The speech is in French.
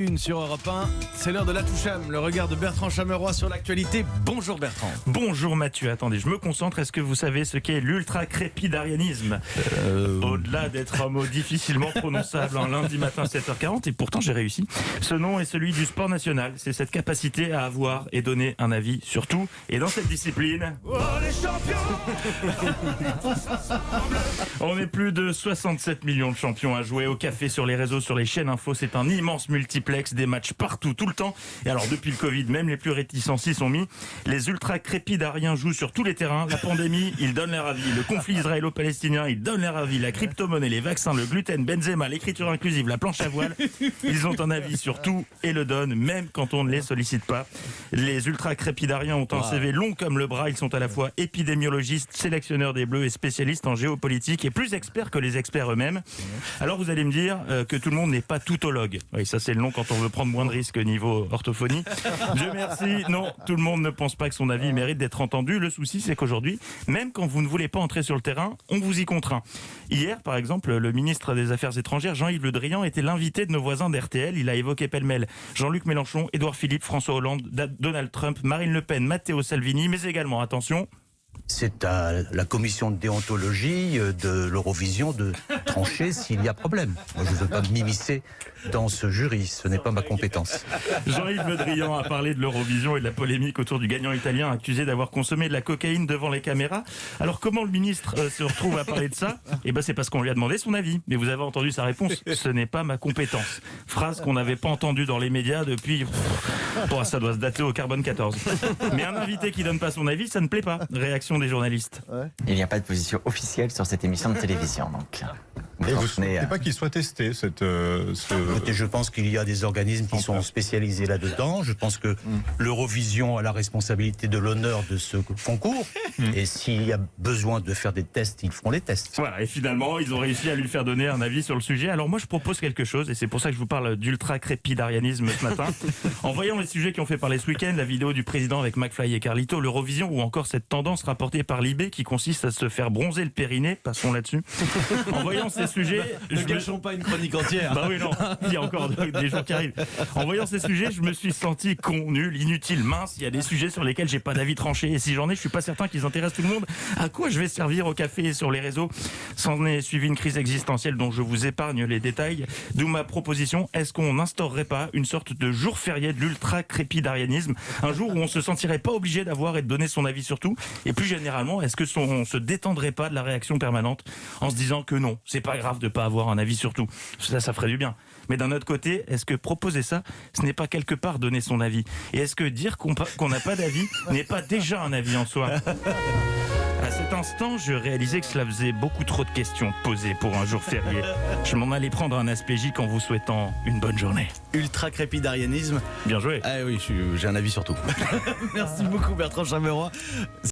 Une sur Europe 1, c'est l'heure de la Toucham, le regard de Bertrand Chameroy sur l'actualité. Bonjour Bertrand. Bonjour Mathieu, attendez, je me concentre. Est-ce que vous savez ce qu'est l'ultra-crépidarianisme Au-delà d'être un mot difficilement prononçable un lundi matin 7h40, et pourtant j'ai réussi. Ce nom est celui du sport national. C'est cette capacité à avoir et donner un avis sur tout. Et dans cette discipline... Oh les champions On est plus de 67 millions de champions à jouer au café, sur les réseaux, sur les chaînes info. C'est un immense multiplex, des matchs partout, tout le temps. Et alors depuis le Covid, même les plus réticents s'y sont mis. Les ultra-crépidariens jouent sur tous les terrains. La pandémie, ils donnent leur avis. Le conflit israélo-palestinien, ils donnent leur avis. La crypto-monnaie, les vaccins, le gluten, Benzema, l'écriture inclusive, la planche à voile. Ils ont un avis sur tout et le donnent, même quand on ne les sollicite pas. Les ultra-crépidariens ont un CV long comme le bras. Ils sont à la fois épidémiologistes, sélectionneurs des Bleus et spécialistes en géopolitique, et plus experts que les experts eux-mêmes. Alors vous allez me dire que tout le monde n'est pas toutologue. Oui, ça c'est le nom quand on veut prendre moins de risques niveau orthophonie. Dieu merci, non, tout le monde ne pense pas que son avis mérite d'être entendu. Le souci, c'est qu'aujourd'hui, même quand vous ne voulez pas entrer sur le terrain, on vous y contraint. Hier, par exemple, le ministre des Affaires étrangères, Jean-Yves Le Drian, était l'invité de nos voisins d'RTL. Il a évoqué pêle-mêle Jean-Luc Mélenchon, Édouard Philippe, François Hollande, Donald Trump, Marine Le Pen, Matteo Salvini, mais également, attention... C'est à la commission de déontologie de l'Eurovision de trancher s'il y a problème. Moi, je ne veux pas m'immiscer dans ce jury, ce n'est pas ma compétence. Jean-Yves Le Drian a parlé de l'Eurovision et de la polémique autour du gagnant italien accusé d'avoir consommé de la cocaïne devant les caméras. Alors comment le ministre se retrouve à parler de ça ? Eh ben c'est parce qu'on lui a demandé son avis. Mais vous avez entendu sa réponse, ce n'est pas ma compétence. Phrase qu'on n'avait pas entendue dans les médias depuis... Bon, ça doit se dater au carbone 14. Mais un invité qui donne pas son avis, ça ne plaît pas. Réaction des journalistes. Il n'y a pas de position officielle sur cette émission de télévision, donc. Et vous ne souhaitez pas qu'il soit testé Écoutez, je pense qu'il y a des organismes qui sont spécialisés là-dedans. Je pense que l'Eurovision a la responsabilité de l'honneur de ce concours. Et s'il y a besoin de faire des tests, ils feront les tests. Voilà, et finalement, ils ont réussi à lui faire donner un avis sur le sujet. Alors moi, je propose quelque chose, et c'est pour ça que je vous parle d'ultra-crépidarianisme ce matin. En voyant les sujets qui ont fait parler ce week-end, la vidéo du président avec McFly et Carlito, l'Eurovision, ou encore cette tendance rapportée par Libé qui consiste à se faire bronzer le périnée, passons là-dessus. En voyant ces sujets... Ne gâchons pas une chronique entière. Bah oui, non, il y a encore des jours qui arrivent. En voyant ces sujets, je me suis senti con, nul, inutile, mince. Il y a des sujets sur lesquels j'ai pas d'avis tranché, et si j'en ai, je suis pas certain qu'ils intéressent tout le monde. À quoi je vais servir au café et sur les réseaux ? S'en est suivi une crise existentielle dont je vous épargne les détails. D'où ma proposition, est-ce qu'on n'instaurerait pas une sorte de jour férié de l'ultra-crépidarianisme ? Un jour où on se sentirait pas obligé d'avoir et de donner son avis sur tout ? Et plus généralement, est-ce que on se détendrait pas de la réaction permanente en se disant que non, c'est pas grave de pas avoir un avis sur tout. Ça ferait du bien. Mais d'un autre côté, est-ce que proposer ça, ce n'est pas quelque part donner son avis ? Et est-ce que dire qu'on n'a pas d'avis n'est pas déjà un avis en soi ? À cet instant, je réalisais que cela faisait beaucoup trop de questions posées pour un jour férié. Je m'en allais prendre un asplégique en vous souhaitant une bonne journée. Ultra-crépidarianisme. Bien joué. Ah oui, j'ai un avis sur tout. Merci beaucoup Bertrand Chameroy.